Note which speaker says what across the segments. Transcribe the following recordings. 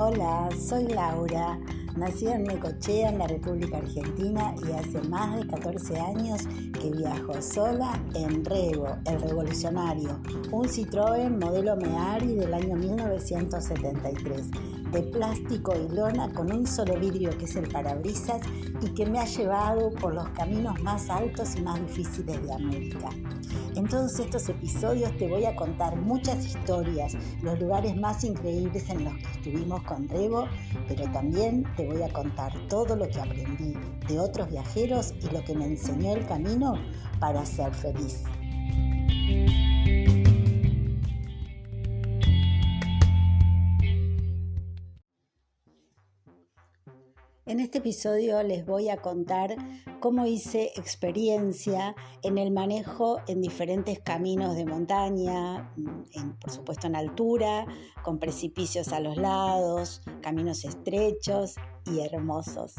Speaker 1: Hola, soy Laura, nacida en Necochea, en la República Argentina, y hace más de 14 años que viajo sola en Revo, el revolucionario, un Citroën modelo Meari del año 1973, de plástico y lona con un solo vidrio que es el parabrisas y que me ha llevado por los caminos más altos y más difíciles de América. En todos estos episodios te voy a contar muchas historias, los lugares más increíbles en los que estuvimos con Revo, pero también te voy a contar todo lo que aprendí de otros viajeros y lo que me enseñó el camino para ser feliz. En este episodio les voy a contar cómo hice experiencia en el manejo en diferentes caminos de montaña, por supuesto en altura, con precipicios a los lados, caminos estrechos y hermosos.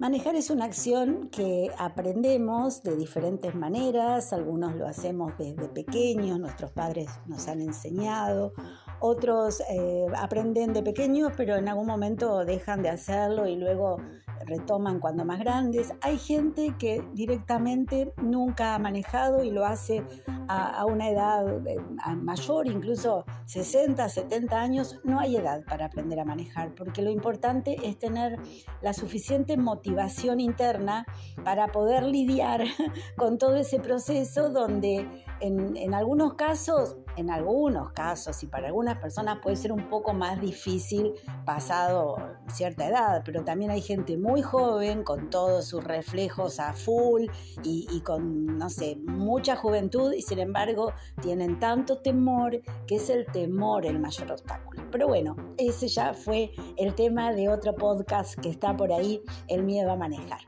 Speaker 1: Manejar es una acción que aprendemos de diferentes maneras, algunos lo hacemos desde pequeños, nuestros padres nos han enseñado, otros aprenden de pequeños pero en algún momento dejan de hacerlo y luego retoman cuando más grandes. Hay gente que directamente nunca ha manejado y lo hace a una edad mayor, incluso 60, 70 años. No hay edad para aprender a manejar, porque lo importante es tener la suficiente motivación interna para poder lidiar con todo ese proceso donde en algunos casos y para algunas personas puede ser un poco más difícil pasado cierta edad, pero también hay gente muy joven con todos sus reflejos a full y con, mucha juventud, y sin embargo tienen tanto temor que es el temor el mayor obstáculo. Pero bueno, ese ya fue el tema de otro podcast que está por ahí, el miedo a manejar.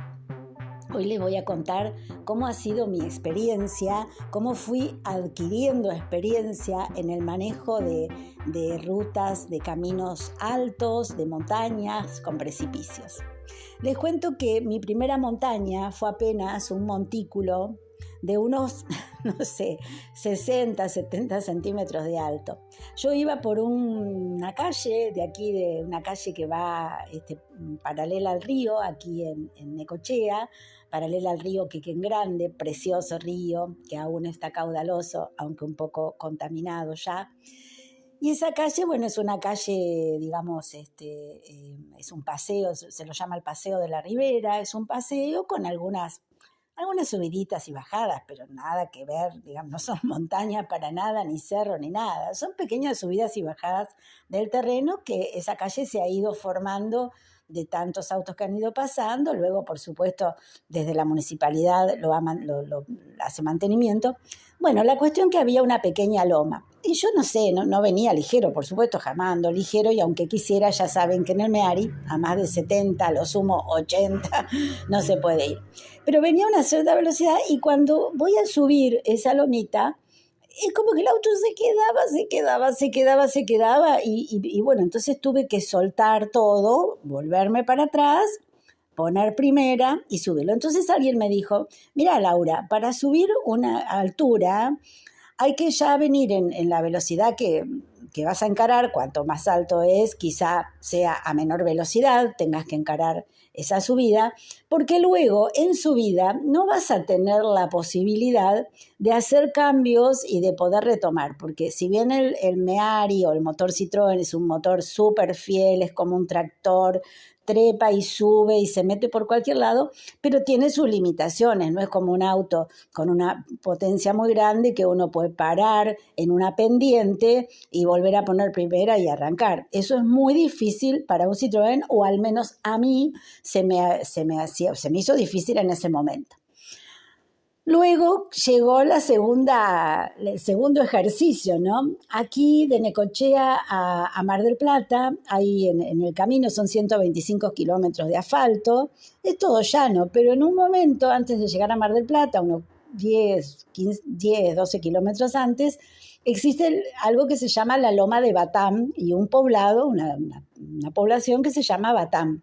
Speaker 1: Hoy les voy a contar cómo ha sido mi experiencia, cómo fui adquiriendo experiencia en el manejo de rutas, de caminos altos, de montañas con precipicios. Les cuento que mi primera montaña fue apenas un montículo de unos, 60, 70 centímetros de alto. Yo iba por una calle de aquí, de una calle que va paralela al río, aquí en Necochea, paralela al río Quequén Grande, precioso río que aún está caudaloso, aunque un poco contaminado ya. Y esa calle, es una calle, digamos, es un paseo, se lo llama el Paseo de la Ribera, es un paseo con algunas subiditas y bajadas, pero nada que ver, digamos, no son montañas para nada, ni cerro, ni nada. Son pequeñas subidas y bajadas del terreno que esa calle se ha ido formando de tantos autos que han ido pasando. Luego, por supuesto, desde la municipalidad lo hace mantenimiento. Bueno, la cuestión que había una pequeña loma. Y yo no venía ligero, por supuesto, jamás ando ligero, y aunque quisiera, ya saben que en el Meari, a más de 70, a lo sumo 80, no se puede ir. Pero venía a una cierta velocidad y cuando voy a subir esa lomita, es como que el auto se quedaba y bueno, entonces tuve que soltar todo, volverme para atrás, poner primera y subirlo. Entonces alguien me dijo, mira Laura, para subir una altura hay que ya venir en la velocidad que vas a encarar. Cuanto más alto es, quizá sea a menor velocidad, tengas que encarar esa subida, porque luego en subida no vas a tener la posibilidad de hacer cambios y de poder retomar, porque si bien el Meari o el motor Citroën es un motor súper fiel, es como un tractor, trepa y sube y se mete por cualquier lado, pero tiene sus limitaciones, no es como un auto con una potencia muy grande que uno puede parar en una pendiente y volver a poner primera y arrancar. Eso es muy difícil para un Citroën, o al menos a mí se me hizo difícil en ese momento. Luego llegó el segundo ejercicio, ¿no? Aquí de Necochea a Mar del Plata, ahí en el camino son 125 kilómetros de asfalto, es todo llano, pero en un momento antes de llegar a Mar del Plata, unos 10, 12 kilómetros antes, existe algo que se llama la Loma de Batam y un poblado, una población que se llama Batam.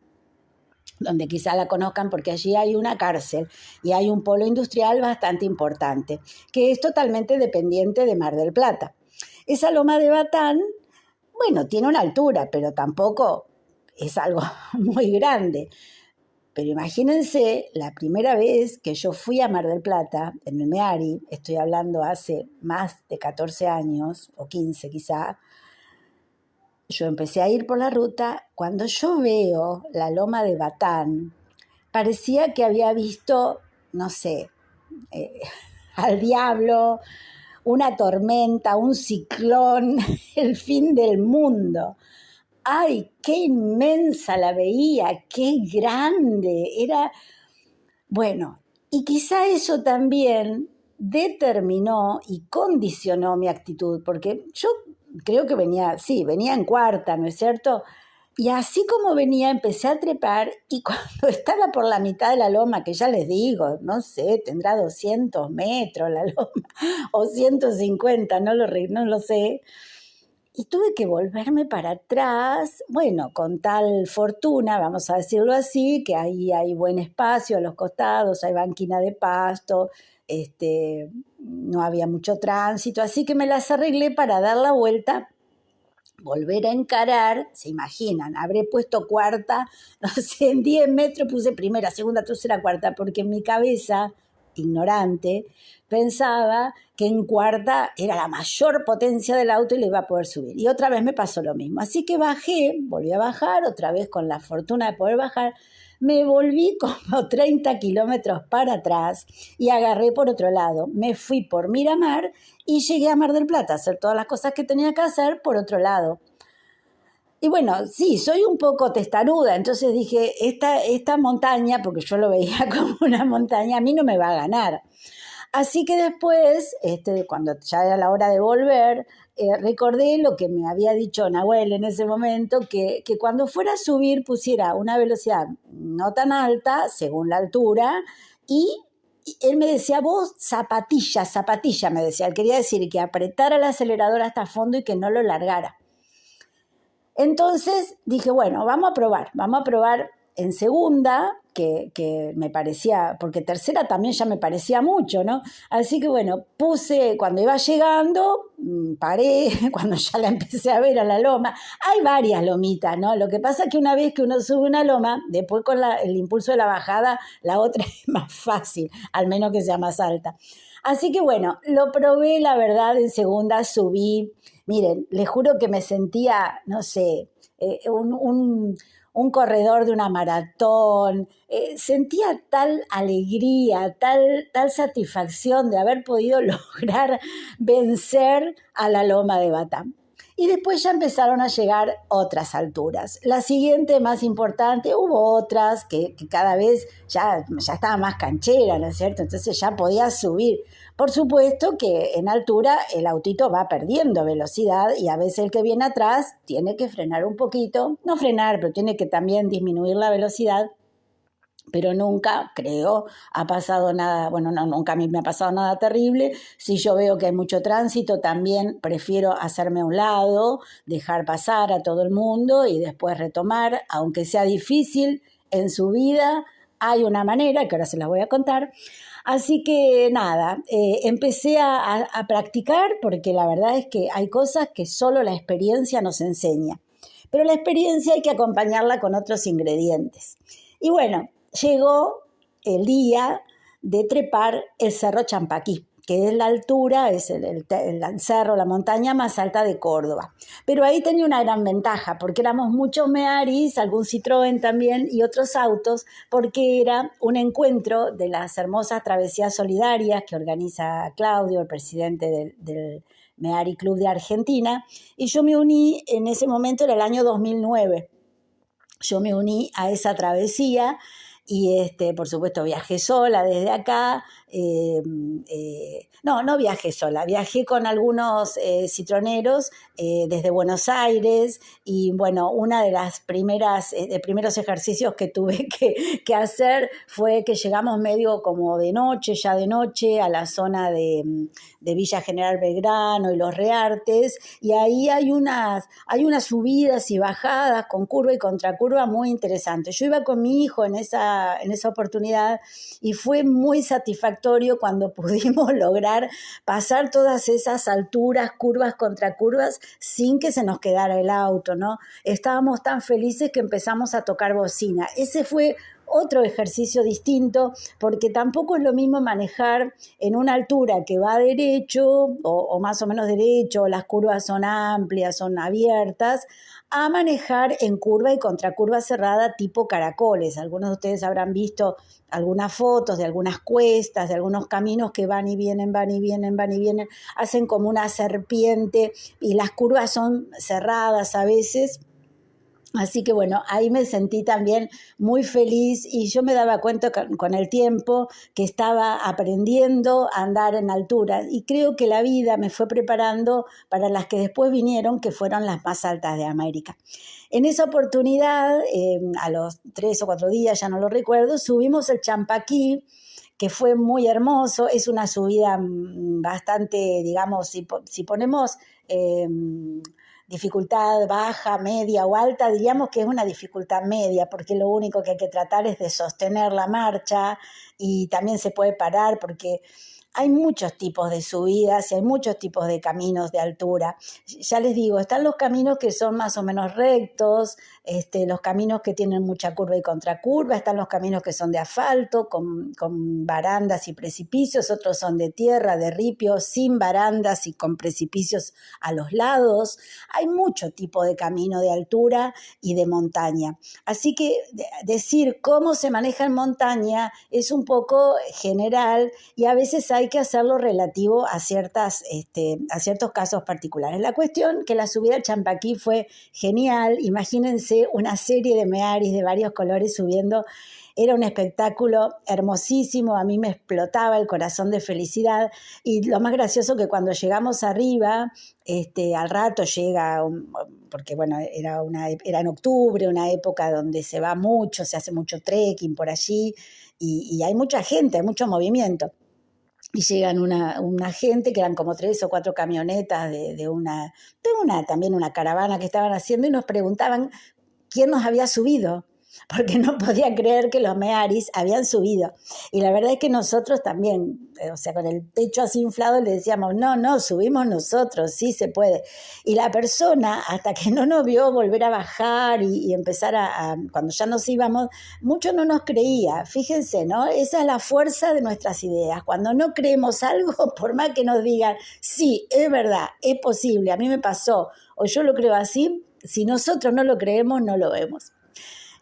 Speaker 1: donde quizá la conozcan porque allí hay una cárcel y hay un polo industrial bastante importante, que es totalmente dependiente de Mar del Plata. Esa loma de Batán, bueno, tiene una altura, pero tampoco es algo muy grande. Pero imagínense la primera vez que yo fui a Mar del Plata, en el Meari, estoy hablando hace más de 14 años, o 15 quizá, yo empecé a ir por la ruta, cuando yo veo la loma de Batán, parecía que había visto, no sé, al diablo, una tormenta, un ciclón, el fin del mundo. ¡Ay, qué inmensa la veía! ¡Qué grande! Era, bueno, y quizá eso también determinó y condicionó mi actitud, porque yo creo que venía en cuarta, ¿no es cierto? Y así como venía, empecé a trepar y cuando estaba por la mitad de la loma, que ya les digo, no sé, tendrá 200 metros la loma, o 150, no lo sé, y tuve que volverme para atrás, bueno, con tal fortuna, vamos a decirlo así, que ahí hay buen espacio a los costados, hay banquina de pasto, no había mucho tránsito, así que me las arreglé para dar la vuelta, volver a encarar, se imaginan, habré puesto cuarta, no sé, en 10 metros puse primera, segunda, tercera, cuarta, porque en mi cabeza, ignorante, pensaba que en cuarta era la mayor potencia del auto y le iba a poder subir. Y otra vez me pasó lo mismo. Así que bajé, volví a bajar, otra vez con la fortuna de poder bajar, me volví como 30 kilómetros para atrás y agarré por otro lado. Me fui por Miramar y llegué a Mar del Plata a hacer todas las cosas que tenía que hacer por otro lado. Y bueno, sí, soy un poco testaruda, entonces dije, esta montaña, porque yo lo veía como una montaña, a mí no me va a ganar. Así que después, cuando ya era la hora de volver, recordé lo que me había dicho Nahuel en ese momento, que cuando fuera a subir pusiera una velocidad no tan alta, según la altura, y él me decía, vos zapatilla, me decía. Él quería decir que apretara el acelerador hasta fondo y que no lo largara. Entonces dije, bueno, vamos a probar en segunda, que me parecía, porque tercera también ya me parecía mucho, ¿no? Así que bueno, puse, cuando iba llegando, paré, cuando ya la empecé a ver a la loma, hay varias lomitas, ¿no? Lo que pasa es que una vez que uno sube una loma, después con el impulso de la bajada, la otra es más fácil, al menos que sea más alta. Así que bueno, lo probé, la verdad, en segunda subí. Miren, les juro que me sentía, no sé, un corredor de una maratón, sentía tal alegría, tal satisfacción de haber podido lograr vencer a la loma de Batán. Y después ya empezaron a llegar otras alturas. La siguiente más importante, hubo otras que cada vez ya estaba más canchera, ¿no es cierto? Entonces ya podía subir. Por supuesto que en altura el autito va perdiendo velocidad y a veces el que viene atrás tiene que frenar un poquito, no frenar, pero tiene que también disminuir la velocidad. Pero nunca, creo, ha pasado nada, bueno, no, nunca a mí me ha pasado nada terrible. Si yo veo que hay mucho tránsito, también prefiero hacerme a un lado, dejar pasar a todo el mundo y después retomar, aunque sea difícil en su vida, hay una manera, que ahora se las voy a contar. Así que nada, empecé a practicar porque la verdad es que hay cosas que solo la experiencia nos enseña. Pero la experiencia hay que acompañarla con otros ingredientes. Y bueno, llegó el día de trepar el Cerro Champaquí, que es la altura, es el cerro, la montaña más alta de Córdoba. Pero ahí tenía una gran ventaja, porque éramos muchos mearis, algún Citroën también y otros autos, porque era un encuentro de las hermosas travesías solidarias que organiza Claudio, el presidente del Meari Club de Argentina, y yo me uní en ese momento, era el año 2009. Yo me uní a esa travesía y por supuesto viajé sola desde acá. No viajé sola, viajé con algunos citroneros desde Buenos Aires, y bueno, una de las primeros ejercicios que tuve que hacer fue que llegamos medio como ya de noche, a la zona de Villa General Belgrano y Los Reartes, y ahí hay unas subidas y bajadas con curva y contracurva muy interesantes. Yo iba con mi hijo en esa oportunidad, y fue muy satisfactorio cuando pudimos lograr pasar todas esas alturas, curvas, contracurvas, sin que se nos quedara el auto, ¿no? Estábamos tan felices que empezamos a tocar bocina. Ese fue otro ejercicio distinto, porque tampoco es lo mismo manejar en una altura que va derecho o más o menos derecho, las curvas son amplias, son abiertas, a manejar en curva y contracurva cerrada tipo caracoles. Algunos de ustedes habrán visto algunas fotos de algunas cuestas, de algunos caminos que van y vienen, van y vienen, van y vienen, hacen como una serpiente, y las curvas son cerradas a veces. Así que bueno, ahí me sentí también muy feliz, y yo me daba cuenta con el tiempo que estaba aprendiendo a andar en altura, y creo que la vida me fue preparando para las que después vinieron, que fueron las más altas de América. En esa oportunidad, a los 3 o 4 días, ya no lo recuerdo, subimos el Champaquí, que fue muy hermoso. Es una subida bastante, digamos, si ponemos dificultad baja, media o alta, diríamos que es una dificultad media, porque lo único que hay que tratar es de sostener la marcha, y también se puede parar porque hay muchos tipos de subidas y hay muchos tipos de caminos de altura. Ya les digo, están los caminos que son más o menos rectos, los caminos que tienen mucha curva y contracurva, están los caminos que son de asfalto, con barandas y precipicios, otros son de tierra, de ripio, sin barandas y con precipicios a los lados. Hay mucho tipo de camino de altura y de montaña. Así que decir cómo se maneja en montaña es un poco general, y a veces hay que hacerlo relativo a ciertos casos particulares. La cuestión que la subida al Champaquí fue genial. Imagínense una serie de mearis de varios colores subiendo. Era un espectáculo hermosísimo, a mí me explotaba el corazón de felicidad, y lo más gracioso que cuando llegamos arriba, al rato porque bueno, era en octubre, una época donde se va mucho, se hace mucho trekking por allí, y hay mucha gente, hay mucho movimiento. Y llegan una gente, que eran como 3 o 4 camionetas también una caravana que estaban haciendo, y nos preguntaban quién nos había subido, porque no podía creer que los mearis habían subido. Y la verdad es que nosotros también, o sea, con el pecho así inflado, le decíamos, no, subimos nosotros, sí se puede. Y la persona, hasta que no nos vio volver a bajar y empezar cuando ya nos íbamos, mucho no nos creía. Fíjense, ¿no? Esa es la fuerza de nuestras ideas. Cuando no creemos algo, por más que nos digan, sí, es verdad, es posible, a mí me pasó, o yo lo creo así, si nosotros no lo creemos, no lo vemos.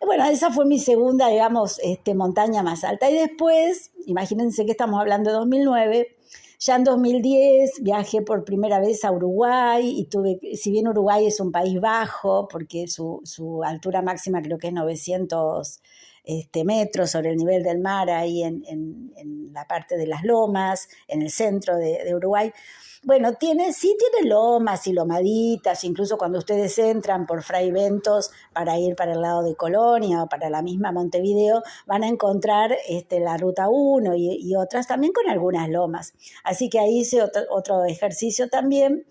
Speaker 1: Bueno, esa fue mi segunda, digamos, montaña más alta. Y después, imagínense que estamos hablando de 2009, ya en 2010 viajé por primera vez a Uruguay, y si bien Uruguay es un país bajo, porque su altura máxima creo que es 900 metros sobre el nivel del mar, ahí en la parte de las lomas, en el centro de Uruguay. Bueno, sí tiene lomas y lomaditas, incluso cuando ustedes entran por Fray Bentos para ir para el lado de Colonia o para la misma Montevideo, van a encontrar la Ruta 1 y otras también con algunas lomas. Así que ahí hice otro ejercicio también,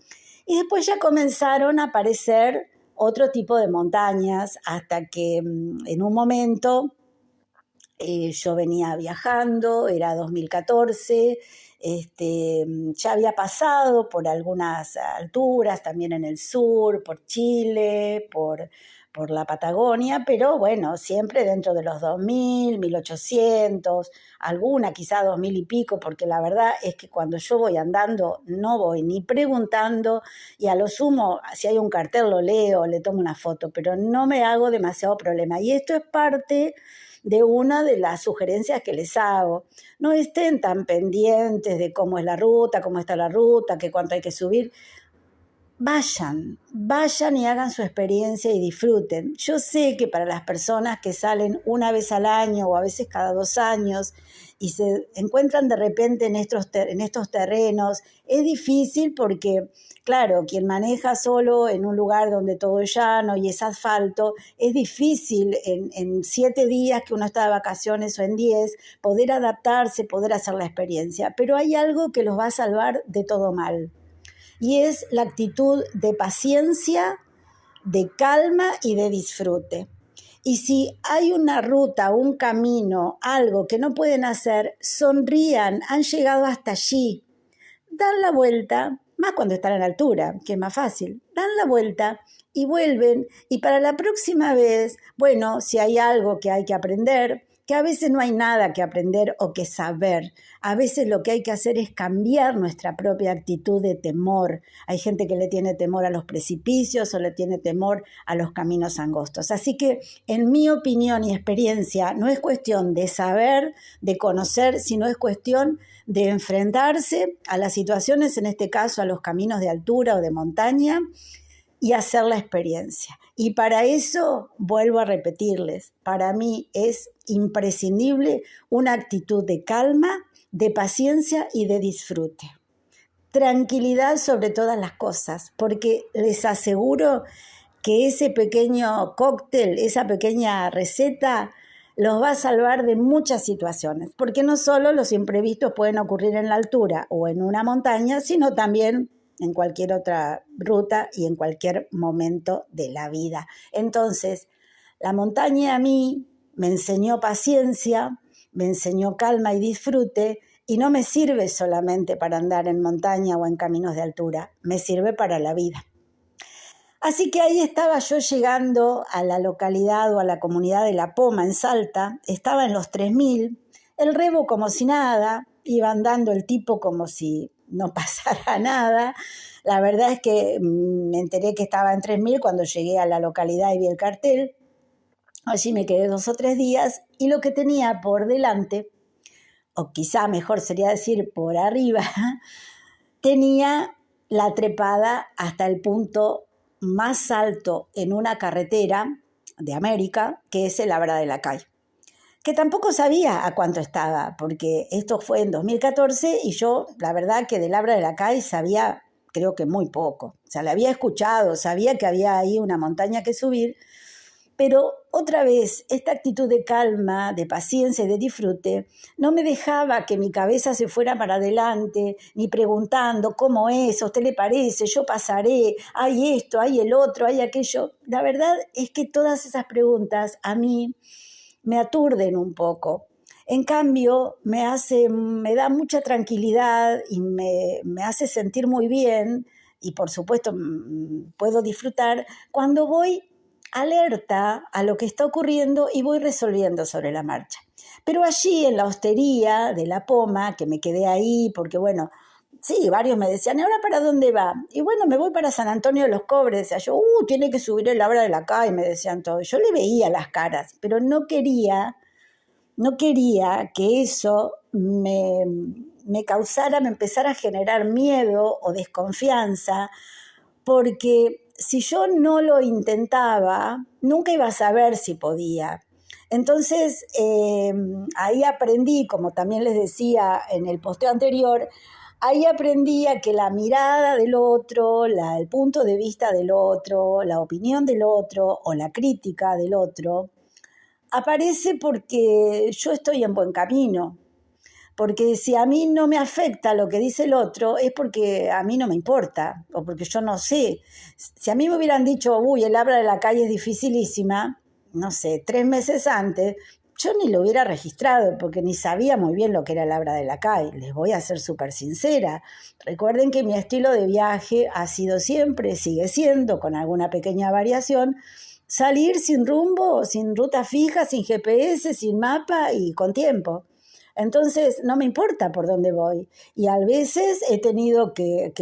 Speaker 1: y después ya comenzaron a aparecer otro tipo de montañas, hasta que en un momento yo venía viajando, era 2014, ya había pasado por algunas alturas, también en el sur, por Chile, por la Patagonia, pero bueno, siempre dentro de los 2000, 1800, alguna quizá 2000 y pico, porque la verdad es que cuando yo voy andando no voy ni preguntando, y a lo sumo, si hay un cartel lo leo, le tomo una foto, pero no me hago demasiado problema. Y esto es parte de una de las sugerencias que les hago. No estén tan pendientes de cómo es la ruta, cómo está la ruta, que cuánto hay que subir. vayan y hagan su experiencia y disfruten. Yo sé que para las personas que salen una vez al año o a veces cada 2 años y se encuentran de repente en estos terrenos, es difícil porque, claro, quien maneja solo en un lugar donde todo es llano y es asfalto, es difícil en 7 días que uno está de vacaciones o en 10, poder adaptarse, poder hacer la experiencia. Pero hay algo que los va a salvar de todo mal. Y es la actitud de paciencia, de calma y de disfrute. Y si hay una ruta, un camino, algo que no pueden hacer, sonrían, han llegado hasta allí. Dan la vuelta, más cuando están a la altura, que es más fácil, dan la vuelta y vuelven. Y para la próxima vez, bueno, si hay algo que hay que aprender, que a veces no hay nada que aprender o que saber. A veces lo que hay que hacer es cambiar nuestra propia actitud de temor. Hay gente que le tiene temor a los precipicios o le tiene temor a los caminos angostos. Así que, en mi opinión y experiencia, no es cuestión de saber, de conocer, sino es cuestión de enfrentarse a las situaciones, en este caso a los caminos de altura o de montaña, y hacer la experiencia. Y para eso, vuelvo a repetirles, para mí es imprescindible una actitud de calma, de paciencia y de disfrute. Tranquilidad sobre todas las cosas, porque les aseguro que ese pequeño cóctel, esa pequeña receta, los va a salvar de muchas situaciones, porque no solo los imprevistos pueden ocurrir en la altura o en una montaña, sino también en cualquier otra ruta y en cualquier momento de la vida. Entonces, la montaña a mí me enseñó paciencia, me enseñó calma y disfrute, y no me sirve solamente para andar en montaña o en caminos de altura, me sirve para la vida. Así que ahí estaba yo llegando a la localidad o a la comunidad de La Poma, en Salta, estaba en los 3000, el rebo como si nada, iba andando el tipo como si no pasara nada. La verdad es que me enteré que estaba en 3000 cuando llegué a la localidad y vi el cartel. Allí me quedé 2 o 3 días y lo que tenía por delante, o quizá mejor sería decir por arriba, tenía la trepada hasta el punto más alto en una carretera de América, que es el Abra de la Cay, que tampoco sabía a cuánto estaba, porque esto fue en 2014 y yo, la verdad que del Abra de la Cay sabía, creo que muy poco. O sea, la había escuchado, sabía que había ahí una montaña que subir, pero otra vez, esta actitud de calma, de paciencia y de disfrute no me dejaba que mi cabeza se fuera para adelante, ni preguntando cómo es, a usted le parece, yo pasaré, hay esto, hay el otro, hay aquello. La verdad es que todas esas preguntas a mí me aturden un poco. En cambio, me da mucha tranquilidad y me hace sentir muy bien, y por supuesto puedo disfrutar cuando voy alerta a lo que está ocurriendo y voy resolviendo sobre la marcha. Pero allí en la hostería de La Poma, que me quedé ahí porque, bueno, sí, varios me decían, ¿y ahora para dónde va? Y bueno, me voy para San Antonio de los Cobres. Decía yo, tiene que subir el Abra de la Cay, me decían todos. Yo le veía las caras, pero no quería que eso me causara, me empezara a generar miedo o desconfianza, porque si yo no lo intentaba, nunca iba a saber si podía. Entonces, ahí aprendí, como también les decía en el posteo anterior, ahí aprendí a que la mirada del otro, el punto de vista del otro, la opinión del otro o la crítica del otro, aparece porque yo estoy en buen camino. Porque si a mí no me afecta lo que dice el otro, es porque a mí no me importa, o porque yo no sé. Si a mí me hubieran dicho, el Abra de la Cay es dificilísima, no sé, 3 meses antes, yo ni lo hubiera registrado, porque ni sabía muy bien lo que era el Abra de la Cay. Les voy a ser súper sincera. Recuerden que mi estilo de viaje ha sido siempre, sigue siendo, con alguna pequeña variación, salir sin rumbo, sin ruta fija, sin GPS, sin mapa y con tiempo. Entonces, no me importa por dónde voy. Y a veces he tenido que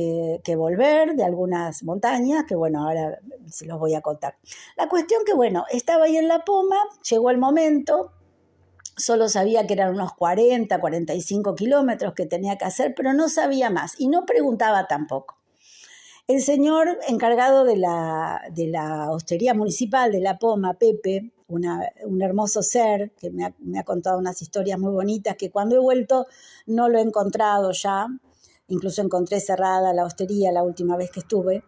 Speaker 1: volver de algunas montañas, que bueno, ahora se los voy a contar. La cuestión que, bueno, estaba ahí en La Poma, llegó el momento, solo sabía que eran unos 40, 45 kilómetros que tenía que hacer, pero no sabía más y no preguntaba tampoco. El señor encargado de la hostería municipal de La Poma, Pepe, un hermoso ser que me ha contado unas historias muy bonitas, que cuando he vuelto no lo he encontrado ya, incluso encontré cerrada la hostería la última vez que estuve.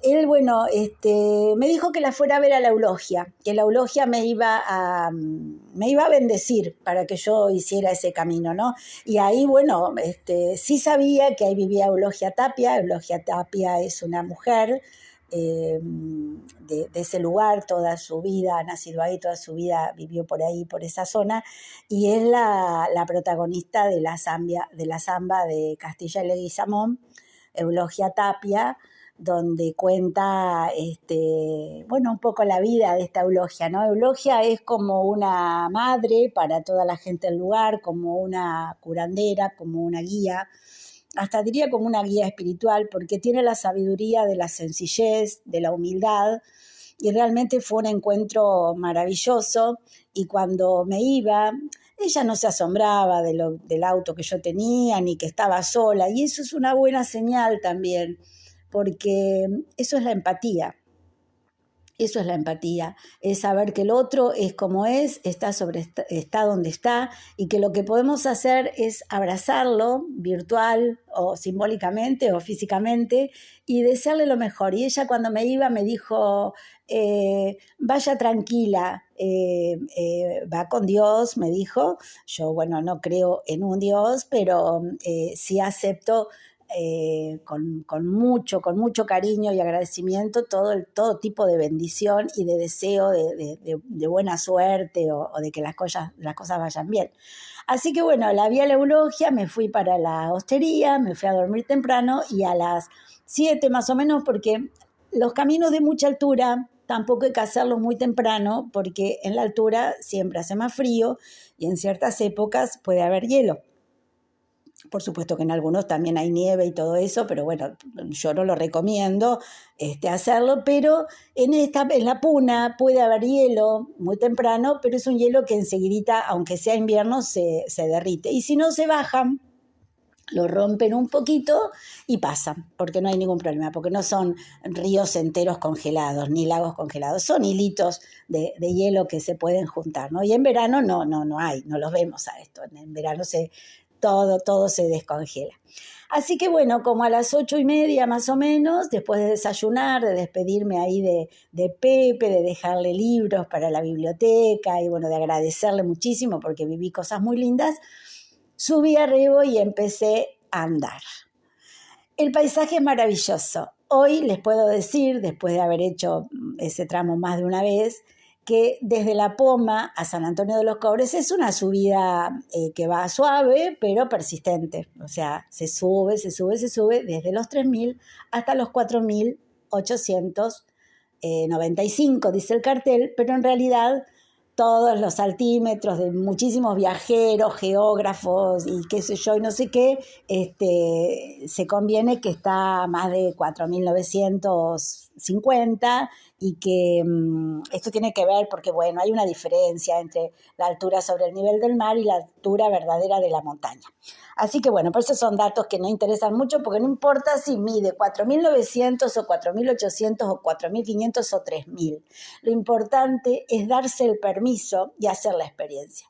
Speaker 1: Él, bueno, me dijo que la fuera a ver a la eulogia, que la eulogia me iba a bendecir para que yo hiciera ese camino, ¿no? Y ahí, bueno, sí sabía que ahí vivía Eulogia Tapia. Eulogia Tapia es una mujer de ese lugar, toda su vida, ha nacido ahí, toda su vida vivió por ahí, por esa zona, y es la protagonista de la samba de Castilla y Leguizamón, Eulogia Tapia, donde cuenta, un poco la vida de esta Eulogia, ¿no? Eulogia es como una madre para toda la gente del lugar, como una curandera, como una guía, hasta diría como una guía espiritual, porque tiene la sabiduría de la sencillez, de la humildad, y realmente fue un encuentro maravilloso. Y cuando me iba, ella no se asombraba del auto que yo tenía, ni que estaba sola, y eso es una buena señal también, porque eso es la empatía. Eso es la empatía, es saber que el otro es como es, está donde está, y que lo que podemos hacer es abrazarlo virtual o simbólicamente o físicamente y desearle lo mejor. Y ella cuando me iba me dijo, vaya tranquila, va con Dios, me dijo. Yo, bueno, no creo en un Dios, pero sí acepto con mucho cariño y agradecimiento todo tipo de bendición y de deseo de buena suerte o de que las cosas vayan bien. Así que bueno, la vi a la eulogia, me fui para la hostería, me fui a dormir temprano y a las 7 más o menos, porque los caminos de mucha altura tampoco hay que hacerlos muy temprano, porque en la altura siempre hace más frío y en ciertas épocas puede haber hielo. Por supuesto que en algunos también hay nieve y todo eso, pero bueno, yo no lo recomiendo hacerlo, pero en la Puna puede haber hielo muy temprano, pero es un hielo que enseguidita, aunque sea invierno, se derrite. Y si no se bajan, lo rompen un poquito y pasan, porque no hay ningún problema, porque no son ríos enteros congelados, ni lagos congelados, son hilitos de hielo que se pueden juntar, ¿no? Y en verano no hay, no los vemos a esto, en verano todo se descongela. Así que bueno, como a las 8:30 más o menos, después de desayunar, de despedirme ahí de Pepe, de dejarle libros para la biblioteca y bueno, de agradecerle muchísimo porque viví cosas muy lindas, subí arriba y empecé a andar. El paisaje es maravilloso. Hoy les puedo decir, después de haber hecho ese tramo más de una vez, que desde La Poma a San Antonio de los Cobres es una subida que va suave, pero persistente. O sea, se sube desde los 3.000 hasta los 4.895, dice el cartel, pero en realidad todos los altímetros de muchísimos viajeros, geógrafos y qué sé yo y no sé qué, se conviene que está a más de 4.950 y que esto tiene que ver porque, bueno, hay una diferencia entre la altura sobre el nivel del mar y la altura verdadera de la montaña. Así que, bueno, por eso son datos que no interesan mucho porque no importa si mide 4.900 o 4.800 o 4.500 o 3.000. Lo importante es darse el permiso y hacer la experiencia.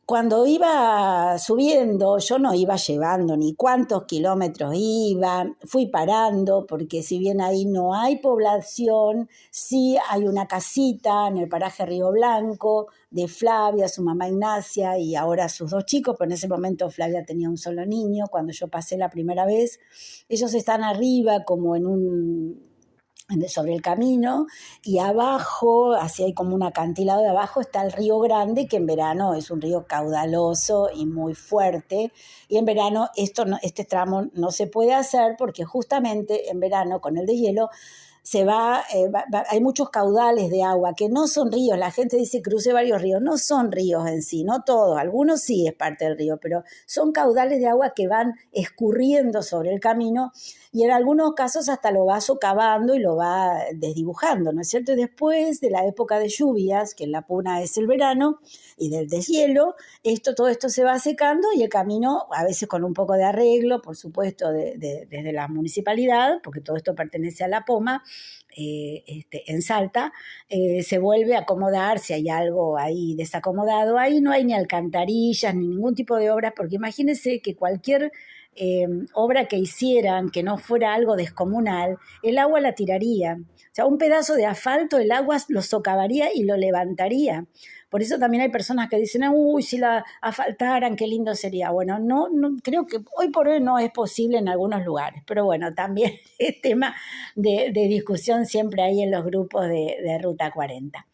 Speaker 1: Cuando iba subiendo, yo no iba llevando ni cuántos kilómetros iba, fui parando, porque si bien ahí no hay población, sí hay una casita en el paraje Río Blanco de Flavia, su mamá Ignacia y ahora sus 2 chicos, pero en ese momento Flavia tenía un solo niño cuando yo pasé la primera vez. Ellos están arriba como sobre el camino y abajo, así hay como un acantilado de abajo, está el Río Grande, que en verano es un río caudaloso y muy fuerte, y en verano este tramo no se puede hacer porque justamente en verano con el deshielo hay muchos caudales de agua que no son ríos. La gente dice crucé varios ríos, no son ríos en sí, no todos, algunos sí es parte del río, pero son caudales de agua que van escurriendo sobre el camino y en algunos casos hasta lo va socavando y lo va desdibujando, ¿no es cierto? Y después de la época de lluvias, que en la Puna es el verano, y del deshielo, todo esto se va secando y el camino, a veces con un poco de arreglo, por supuesto, desde la municipalidad, porque todo esto pertenece a la Poma, en Salta, se vuelve a acomodar si hay algo ahí desacomodado. Ahí no hay ni alcantarillas ni ningún tipo de obras, porque imagínense que cualquier obra que hicieran que no fuera algo descomunal, el agua la tiraría. O sea, un pedazo de asfalto, el agua lo socavaría y lo levantaría. Por eso también hay personas que dicen, uy, si la asfaltaran, qué lindo sería. Bueno, no, creo que hoy por hoy no es posible en algunos lugares, pero bueno, también es tema de discusión siempre ahí en los grupos de Ruta 40.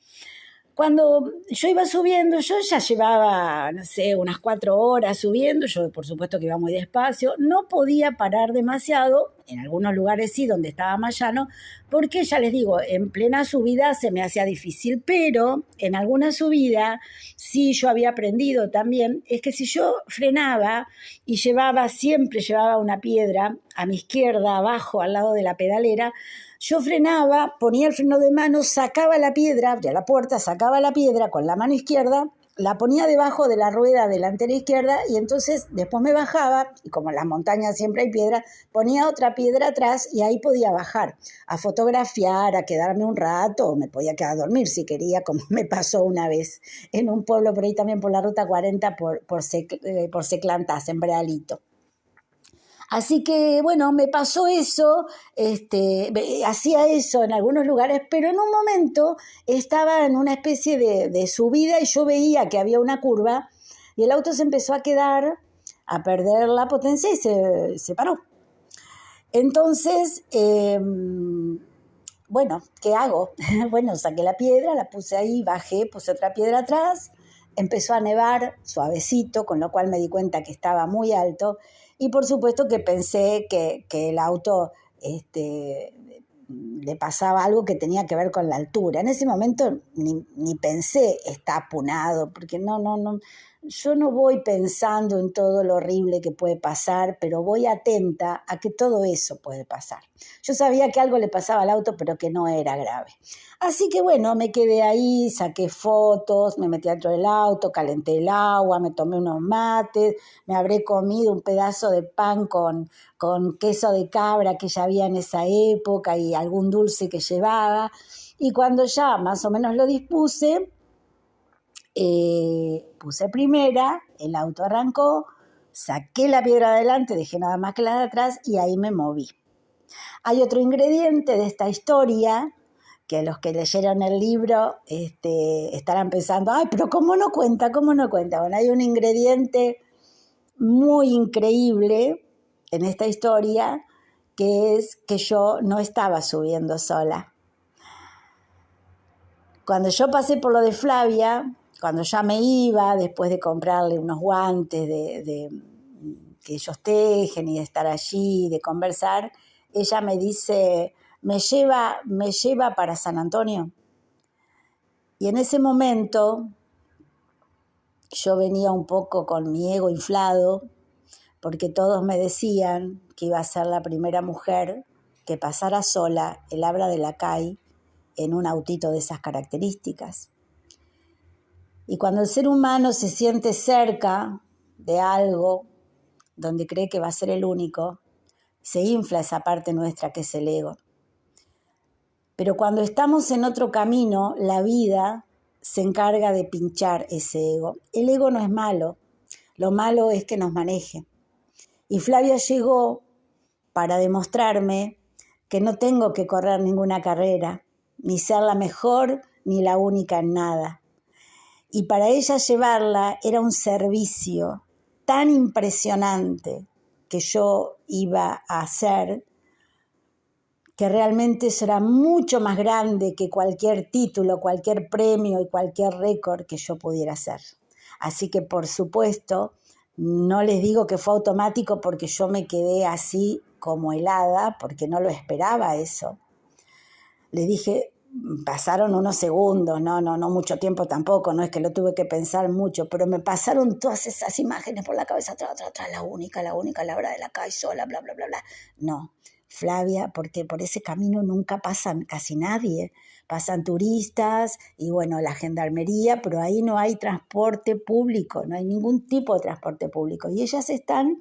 Speaker 1: Cuando yo iba subiendo, yo ya llevaba, no sé, unas 4 horas subiendo, yo por supuesto que iba muy despacio, no podía parar demasiado, en algunos lugares sí, donde estaba más llano, porque ya les digo, en plena subida se me hacía difícil, pero en alguna subida, sí yo había aprendido también, es que si yo frenaba y siempre llevaba una piedra a mi izquierda, abajo, al lado de la pedalera, yo frenaba, ponía el freno de mano, sacaba la piedra, abría la puerta, sacaba la piedra con la mano izquierda, la ponía debajo de la rueda delantera izquierda y entonces después me bajaba, y como en las montañas siempre hay piedra, ponía otra piedra atrás y ahí podía bajar a fotografiar, a quedarme un rato, o me podía quedar a dormir si quería, como me pasó una vez en un pueblo por ahí también por la Ruta 40 por Seclantás, en Brealito. Así que, bueno, me pasó eso, hacía eso en algunos lugares, pero en un momento estaba en una especie de subida y yo veía que había una curva y el auto se empezó a perder la potencia y se paró. Entonces, bueno, ¿qué hago? Bueno, saqué la piedra, la puse ahí, bajé, puse otra piedra atrás, empezó a nevar suavecito, con lo cual me di cuenta que estaba muy alto. Y por supuesto que pensé que el auto le pasaba algo que tenía que ver con la altura. En ese momento ni pensé, está apunado, porque no, yo no voy pensando en todo lo horrible que puede pasar, pero voy atenta a que todo eso puede pasar. Yo sabía que algo le pasaba al auto, pero que no era grave. Así que bueno, me quedé ahí, saqué fotos, me metí dentro del auto, calenté el agua, me tomé unos mates, me habré comido un pedazo de pan con queso de cabra que ya había en esa época y algún dulce que llevaba. Y cuando ya más o menos lo dispuse, puse primera, el auto arrancó, saqué la piedra adelante, dejé nada más que la de atrás y ahí me moví. Hay otro ingrediente de esta historia que los que leyeron el libro estarán pensando, ay, pero ¿cómo no cuenta? Bueno, hay un ingrediente muy increíble en esta historia, que es que yo no estaba subiendo sola. Cuando yo pasé por lo de Flavia, cuando ya me iba, después de comprarle unos guantes que ellos tejen y de estar allí, de conversar, ella me dice, me lleva para San Antonio. Y en ese momento yo venía un poco con mi ego inflado, porque todos me decían que iba a ser la primera mujer que pasara sola el Abra de la CAI en un autito de esas características. Y cuando el ser humano se siente cerca de algo donde cree que va a ser el único, se infla esa parte nuestra que es el ego. Pero cuando estamos en otro camino, la vida se encarga de pinchar ese ego. El ego no es malo, lo malo es que nos maneje. Y Flavia llegó para demostrarme que no tengo que correr ninguna carrera, ni ser la mejor ni la única en nada. Y para ella llevarla era un servicio tan impresionante que yo iba a hacer, que realmente eso era mucho más grande que cualquier título, cualquier premio y cualquier récord que yo pudiera hacer. Así que, por supuesto, no les digo que fue automático porque yo me quedé así como helada, porque no lo esperaba eso. le dije, pasaron unos segundos, no mucho tiempo tampoco, no es que lo tuve que pensar mucho, pero me pasaron todas esas imágenes por la cabeza, la única, Laura de la calle sola, bla, bla, bla, bla. No, Flavia, porque por ese camino nunca pasan casi nadie, pasan turistas y bueno, la gendarmería, pero ahí no hay transporte público, no hay ningún tipo de transporte público. Y ellas están,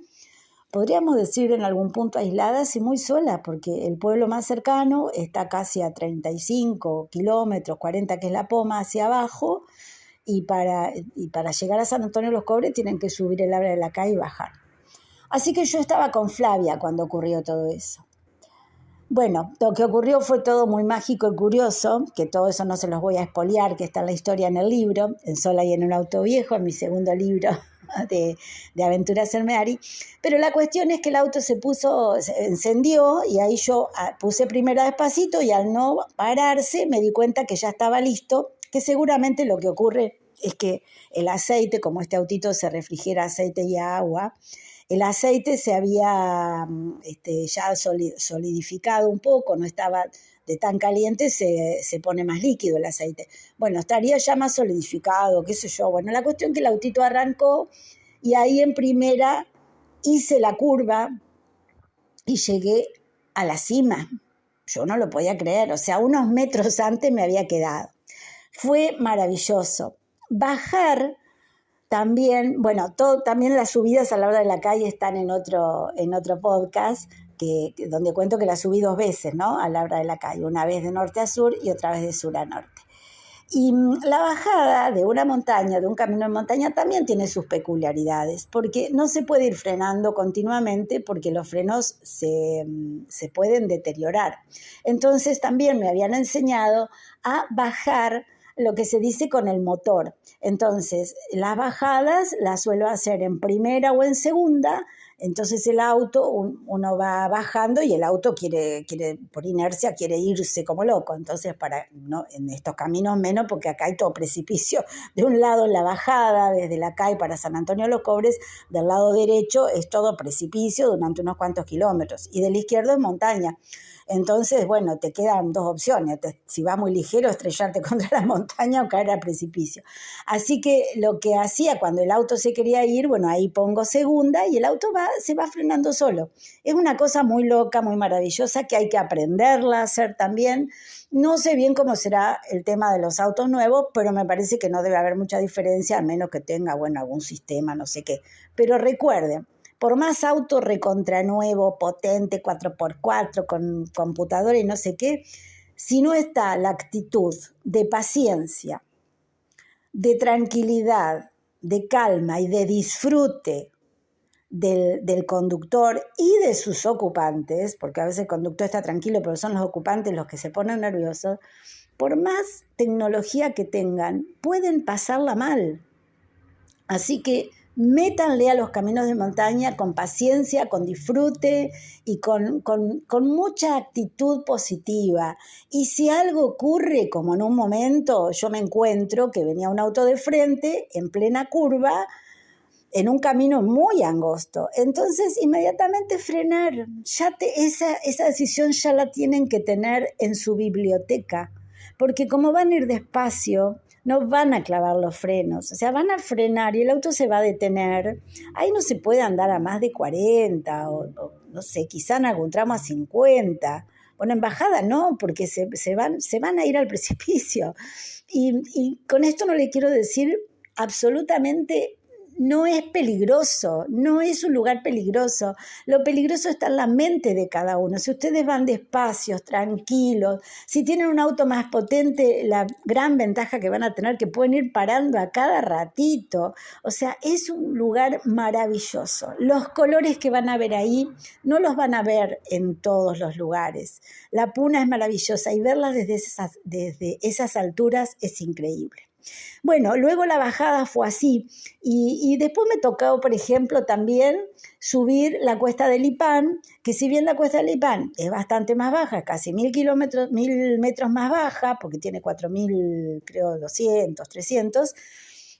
Speaker 1: podríamos decir, en algún punto aisladas y muy solas, porque el pueblo más cercano está casi a 35 kilómetros, 40 que es La Poma, hacia abajo, y para llegar a San Antonio de los Cobres tienen que subir el Abra de la Calle y bajar. Así que yo estaba con Flavia cuando ocurrió todo eso. Bueno, lo que ocurrió fue todo muy mágico y curioso, que todo eso no se los voy a espolear, que está la historia en el libro, en Sola y en un auto viejo, en mi segundo libro de Aventuras en Meari, pero la cuestión es que el auto se encendió y ahí yo puse primero despacito y al no pararse me di cuenta que ya estaba listo, que seguramente lo que ocurre es que el aceite, como este autito se refrigera aceite y agua, el aceite se había ya solidificado un poco, no estaba de tan caliente, se pone más líquido el aceite. Bueno, estaría ya más solidificado, qué sé yo. Bueno, la cuestión es que el autito arrancó y ahí en primera hice la curva y llegué a la cima. Yo no lo podía creer, o sea, unos metros antes me había quedado. Fue maravilloso. Bajar también, bueno, también las subidas a la hora de la calle están en otro podcast, donde cuento que las subí 2 veces, ¿no? A la hora de la calle, una vez de norte a sur y otra vez de sur a norte. Y la bajada de una montaña, de un camino en montaña, también tiene sus peculiaridades, porque no se puede ir frenando continuamente porque los frenos se pueden deteriorar. Entonces también me habían enseñado a bajar lo que se dice con el motor. Entonces, las bajadas las suelo hacer en primera o en segunda. Entonces el auto, uno va bajando y el auto quiere por inercia, quiere irse como loco. Entonces, no, en estos caminos menos, porque acá hay todo precipicio. De un lado en la bajada, desde la calle para San Antonio de los Cobres, del lado derecho es todo precipicio durante unos cuantos kilómetros. Y del izquierdo es montaña. Entonces, bueno, te quedan 2 opciones. Si vas muy ligero, estrellarte contra la montaña o caer al precipicio. Así que lo que hacía cuando el auto se quería ir, bueno, ahí pongo segunda y el auto se va frenando solo. Es una cosa muy loca, muy maravillosa, que hay que aprenderla a hacer también. No sé bien cómo será el tema de los autos nuevos, pero me parece que no debe haber mucha diferencia, a menos que tenga, bueno, algún sistema, no sé qué. Pero recuerden, por más auto recontra nuevo, potente, 4x4, con computadora y no sé qué, si no está la actitud de paciencia, de tranquilidad, de calma y de disfrute del conductor y de sus ocupantes, porque a veces el conductor está tranquilo, pero son los ocupantes los que se ponen nerviosos, por más tecnología que tengan, pueden pasarla mal. Así que métanle a los caminos de montaña con paciencia, con disfrute y con mucha actitud positiva. Y si algo ocurre, como en un momento yo me encuentro que venía un auto de frente en plena curva, en un camino muy angosto, entonces inmediatamente frenar. Esa decisión ya la tienen que tener en su biblioteca, porque como van a ir despacio, no van a clavar los frenos, o sea, van a frenar y el auto se va a detener. Ahí no se puede andar a más de 40 o no sé, quizá en algún tramo a 50. Bueno, en bajada no, porque se van a ir al precipicio. Y con esto no le quiero decir absolutamente. No es peligroso, no es un lugar peligroso. Lo peligroso está en la mente de cada uno. Si ustedes van despacios, tranquilos, si tienen un auto más potente, la gran ventaja que van a tener que pueden ir parando a cada ratito. O sea, es un lugar maravilloso. Los colores que van a ver ahí no los van a ver en todos los lugares. La Puna es maravillosa y verla desde esas alturas es increíble. Bueno, luego la bajada fue así y después me tocó, por ejemplo, también subir la cuesta del Lipán, que si bien la cuesta del Lipán es bastante más baja, casi 1.000 metros más baja, porque tiene 4.000, creo, 200, 300,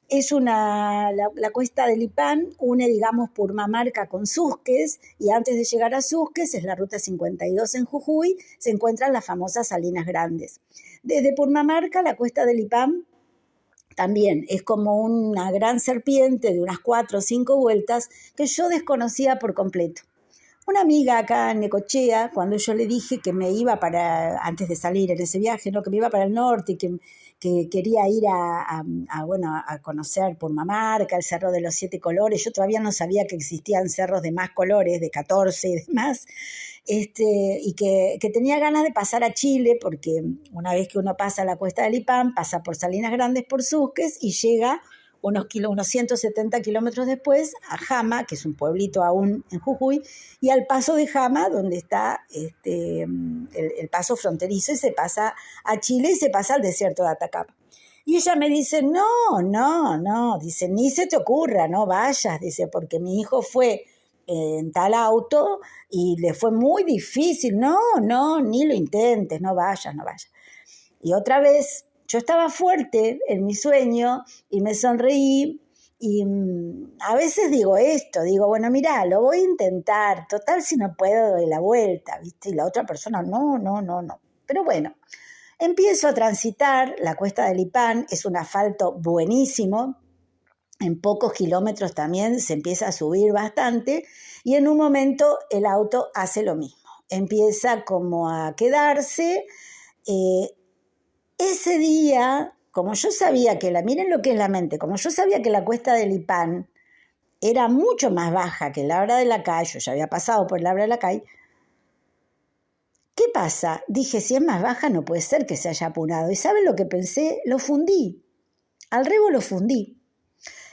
Speaker 1: Es la cuesta del Lipán une, digamos, Purmamarca con Susques, y antes de llegar a Susques, es la ruta 52 en Jujuy, se encuentran las famosas Salinas Grandes. Desde Purmamarca, la cuesta del Lipán también es como una gran serpiente de unas 4 o 5 vueltas que yo desconocía por completo. Una amiga acá en Necochea, cuando yo le dije que me iba antes de salir en ese viaje, ¿no? Que me iba para el norte y que quería ir a conocer Purmamarca, el Cerro de los 7 Colores. Yo todavía no sabía que existían cerros de más colores, de 14 y demás, y que tenía ganas de pasar a Chile, porque una vez que uno pasa la cuesta del Lipán, pasa por Salinas Grandes, por Susques, y llega unos 170 kilómetros después a Jama, que es un pueblito aún en Jujuy, y al paso de Jama, donde está el paso fronterizo, y se pasa a Chile y se pasa al desierto de Atacama. Y ella me dice, no, dice, ni se te ocurra, no vayas, dice, porque mi hijo fue en tal auto y le fue muy difícil, no, ni lo intentes, no vayas. Y otra vez, yo estaba fuerte en mi sueño y me sonreí, y a veces digo, bueno, mira, lo voy a intentar, total, si no puedo doy la vuelta, ¿viste? Y la otra persona, no. Pero bueno, empiezo a transitar la cuesta del Lipán, es un asfalto buenísimo, en pocos kilómetros también se empieza a subir bastante, y en un momento el auto hace lo mismo, empieza como a quedarse. Ese día, como yo sabía miren lo que es la mente, como yo sabía que la cuesta del Lipán era mucho más baja que Labra de la Cay, yo ya había pasado por Labra de la Cay, ¿qué pasa? Dije, si es más baja no puede ser que se haya apurado. ¿Y saben lo que pensé? Lo fundí, al rebo lo fundí.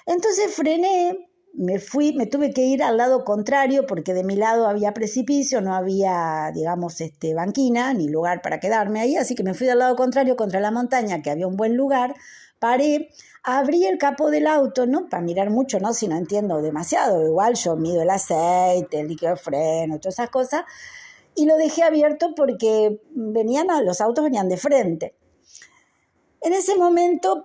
Speaker 1: Entonces frené, me tuve que ir al lado contrario porque de mi lado había precipicio, no había, digamos, banquina ni lugar para quedarme ahí, así que me fui del lado contrario contra la montaña, que había un buen lugar, paré, abrí el capó del auto, no para mirar mucho, no, si no entiendo demasiado, igual yo mido el aceite, el líquido de freno, todas esas cosas, y lo dejé abierto porque los autos venían de frente. En ese momento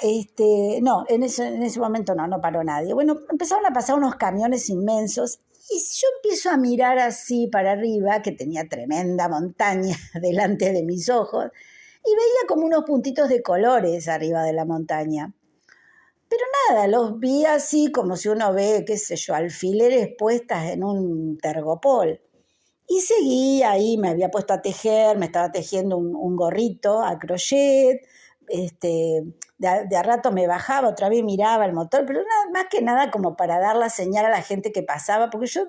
Speaker 1: en ese momento no paró nadie. Bueno, empezaron a pasar unos camiones inmensos y yo empiezo a mirar así para arriba, que tenía tremenda montaña delante de mis ojos, y veía como unos puntitos de colores arriba de la montaña. Pero nada, los vi así como si uno ve, qué sé yo, alfileres puestas en un tergopol. Y seguí ahí, me había puesto a tejer, me estaba tejiendo un gorrito a crochet. De a rato me bajaba, otra vez miraba el motor, pero más que nada como para dar la señal a la gente que pasaba, porque yo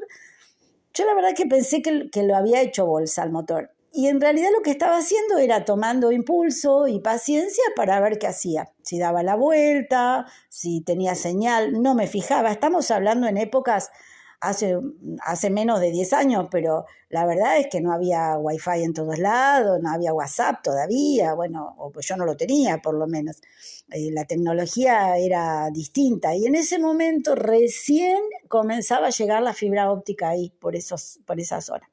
Speaker 1: la verdad que pensé que lo había hecho bolsa al motor. Y en realidad lo que estaba haciendo era tomando impulso y paciencia para ver qué hacía. Si daba la vuelta, si tenía señal, no me fijaba. Estamos hablando en épocas hace menos de 10 años, pero la verdad es que no había wifi en todos lados, no había WhatsApp todavía, bueno, o pues yo no lo tenía por lo menos. La tecnología era distinta y en ese momento recién comenzaba a llegar la fibra óptica ahí, por esa zona.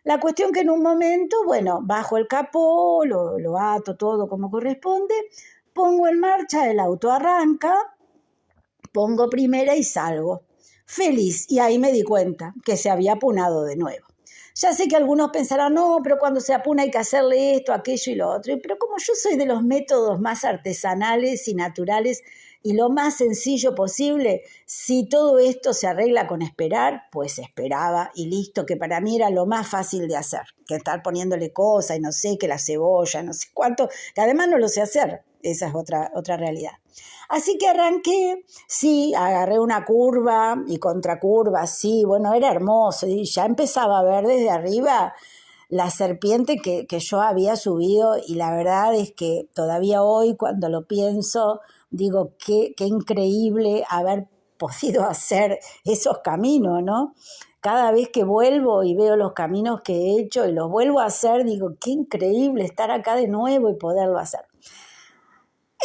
Speaker 1: La cuestión que en un momento, bueno, bajo el capó, lo ato todo como corresponde, pongo en marcha, el auto arranca, pongo primera y salgo. Feliz, y ahí me di cuenta que se había apunado de nuevo. Ya sé que algunos pensarán, no, pero cuando se apuna hay que hacerle esto, aquello y lo otro, pero como yo soy de los métodos más artesanales y naturales y lo más sencillo posible, si todo esto se arregla con esperar, pues esperaba y listo, que para mí era lo más fácil de hacer, que estar poniéndole cosas y no sé, que la cebolla, no sé cuánto, que además no lo sé hacer, esa es otra realidad. Así que arranqué, sí, agarré una curva y contracurva, sí, bueno, era hermoso, y ya empezaba a ver desde arriba la serpiente que yo había subido, y la verdad es que todavía hoy cuando lo pienso, digo, qué increíble haber podido hacer esos caminos, ¿no? Cada vez que vuelvo y veo los caminos que he hecho y los vuelvo a hacer, digo, qué increíble estar acá de nuevo y poderlo hacer.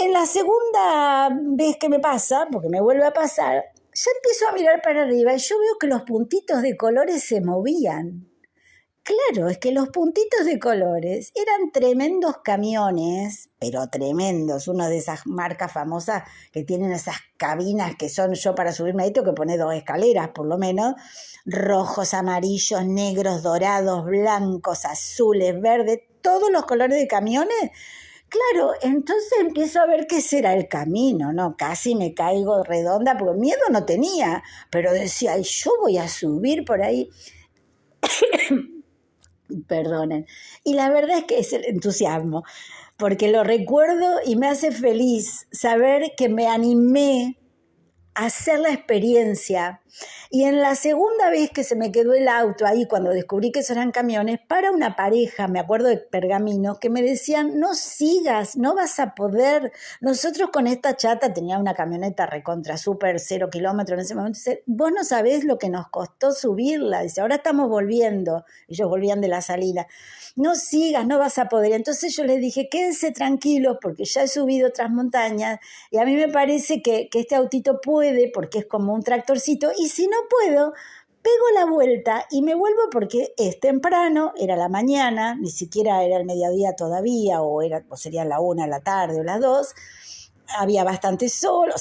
Speaker 1: En la segunda vez que me pasa, porque me vuelve a pasar, ya empiezo a mirar para arriba y yo veo que los puntitos de colores se movían. Claro, es que los puntitos de colores eran tremendos camiones, pero tremendos, uno de esas marcas famosas que tienen esas cabinas que son yo para subirme ahí tengo que poner 2 escaleras por lo menos, rojos, amarillos, negros, dorados, blancos, azules, verdes, todos los colores de camiones. Claro, entonces empiezo a ver qué será el camino, ¿no? Casi me caigo redonda porque miedo no tenía, pero decía, "Ay, yo voy a subir por ahí". Perdonen. Y la verdad es que es el entusiasmo, porque lo recuerdo y me hace feliz saber que me animé a hacer la experiencia. Y en la segunda vez que se me quedó el auto ahí, cuando descubrí que esos eran camiones, para una pareja, me acuerdo de Pergamino, que me decían, no sigas, no vas a poder. Nosotros con esta chata, tenía una camioneta recontra súper 0 kilómetros en ese momento, dice, vos no sabés lo que nos costó subirla, dice, ahora estamos volviendo, ellos volvían de la salida, no sigas, no vas a poder. Entonces yo les dije, quédense tranquilos porque ya he subido otras montañas y a mí me parece que este autito puede, porque es como un tractorcito, y si no puedo, pego la vuelta y me vuelvo porque es temprano, era la mañana, ni siquiera era el mediodía todavía, o sería la 1 de la tarde o las 2, había bastante sol,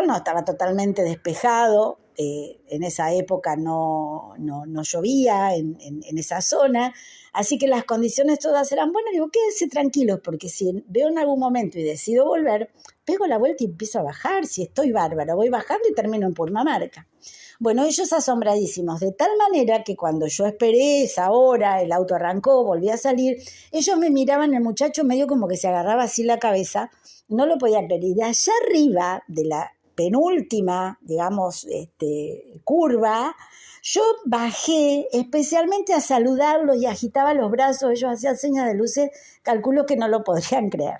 Speaker 1: no, estaba totalmente despejado, en esa época no llovía en esa zona, así que las condiciones todas eran buenas. Digo, quédense tranquilos, porque si veo en algún momento y decido volver, pego la vuelta y empiezo a bajar, si estoy bárbaro, voy bajando y termino en Purmamarca. Bueno, ellos asombradísimos, de tal manera que cuando yo esperé esa hora, el auto arrancó, volví a salir, ellos me miraban, el muchacho medio como que se agarraba así la cabeza, no lo podía creer, y de allá arriba, de la penúltima, digamos, curva, yo bajé especialmente a saludarlos y agitaba los brazos, ellos hacían señas de luces, calculo que no lo podrían creer.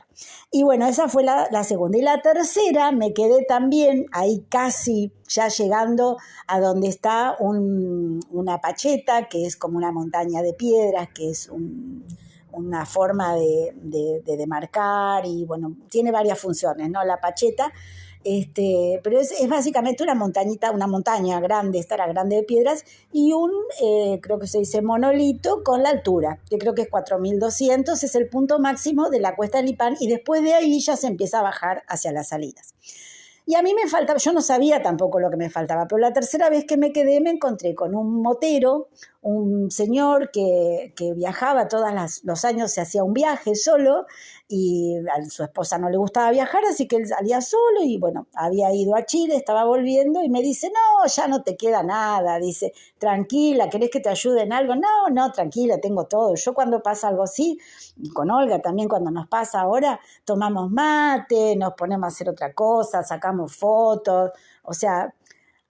Speaker 1: Y bueno, esa fue la segunda. Y la tercera, me quedé también ahí casi ya llegando a donde está una pacheta, que es como una montaña de piedras, que es una forma de demarcar y bueno, tiene varias funciones, ¿no? La pacheta. Pero es básicamente una montañita, una montaña grande, estará grande de piedras, y creo que se dice monolito con la altura, que creo que es 4.200, es el punto máximo de la cuesta del Lipán, y después de ahí ya se empieza a bajar hacia las salidas. Y a mí me faltaba, yo no sabía tampoco lo que me faltaba, pero la tercera vez que me quedé me encontré con un motero, un señor que viajaba todos los años, se hacía un viaje solo, y a su esposa no le gustaba viajar, así que él salía solo y bueno, había ido a Chile, estaba volviendo y me dice, no, ya no te queda nada, dice, tranquila, ¿querés que te ayude en algo? No, tranquila, tengo todo. Yo cuando pasa algo así, y con Olga también cuando nos pasa ahora, tomamos mate, nos ponemos a hacer otra cosa, sacamos fotos, o sea,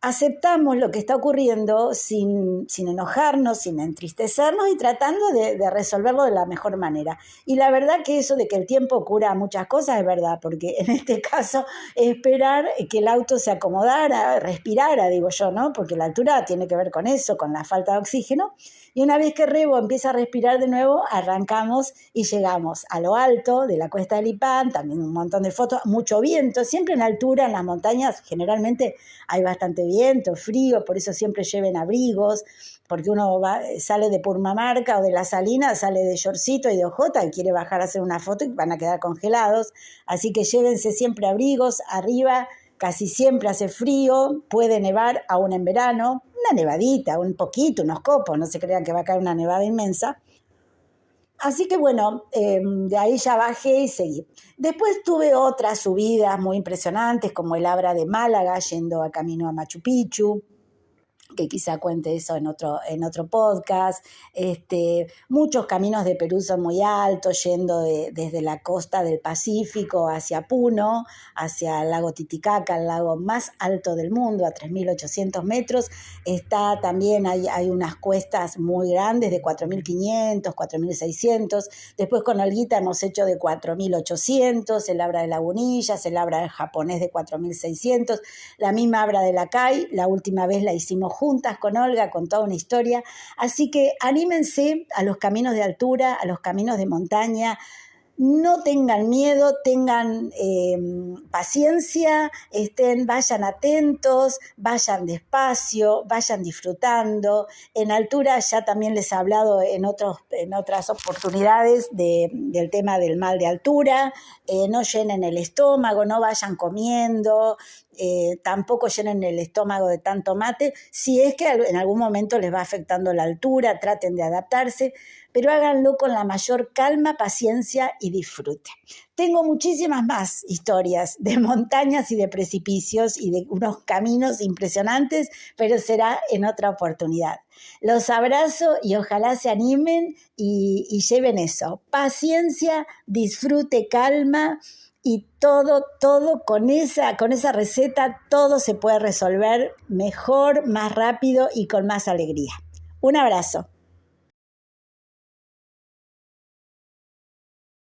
Speaker 1: aceptamos lo que está ocurriendo sin enojarnos, sin entristecernos y tratando de resolverlo de la mejor manera. Y la verdad que eso de que el tiempo cura muchas cosas es verdad, porque en este caso esperar que el auto se acomodara, respirara, digo yo, ¿no? Porque la altura tiene que ver con eso, con la falta de oxígeno. Y una vez que Rebo empieza a respirar de nuevo, arrancamos y llegamos a lo alto de la cuesta del Lipán, también un montón de fotos, mucho viento, siempre en altura, en las montañas, generalmente hay bastante viento, frío, por eso siempre lleven abrigos, porque uno sale de Purmamarca o de las Salinas, sale de shortcito y de ojota y quiere bajar a hacer una foto y van a quedar congelados, así que llévense siempre abrigos. Arriba casi siempre hace frío, puede nevar aún en verano, una nevadita, un poquito, unos copos, no se crean que va a caer una nevada inmensa. Así que bueno, de ahí ya bajé y seguí. Después tuve otras subidas muy impresionantes, como el Abra de Málaga, yendo a camino a Machu Picchu, que quizá cuente eso en otro podcast. Muchos caminos de Perú son muy altos, yendo desde la costa del Pacífico hacia Puno, hacia el lago Titicaca, el lago más alto del mundo, a 3.800 metros. También hay unas cuestas muy grandes de 4.500, 4.600. Después con Olguita hemos hecho de 4.800, el Abra de Lagunillas, el Abra del Japonés de 4.600, la misma Abra de la CAI, la última vez la hicimos juntas con Olga, con toda una historia. Así que anímense a los caminos de altura, a los caminos de montaña. no tengan miedo, tengan paciencia, vayan atentos, vayan despacio, vayan disfrutando. En altura ya también les he hablado en otras oportunidades del tema del mal de altura. No llenen el estómago, no vayan comiendo, tampoco llenen el estómago de tanto mate. Si es que en algún momento les va afectando la altura, traten de adaptarse, pero háganlo con la mayor calma, paciencia y disfrute. Tengo muchísimas más historias de montañas y de precipicios y de unos caminos impresionantes, pero será en otra oportunidad. Los abrazo y ojalá se animen y lleven eso. Paciencia, disfrute, calma y todo con esa receta, todo se puede resolver mejor, más rápido y con más alegría. Un abrazo.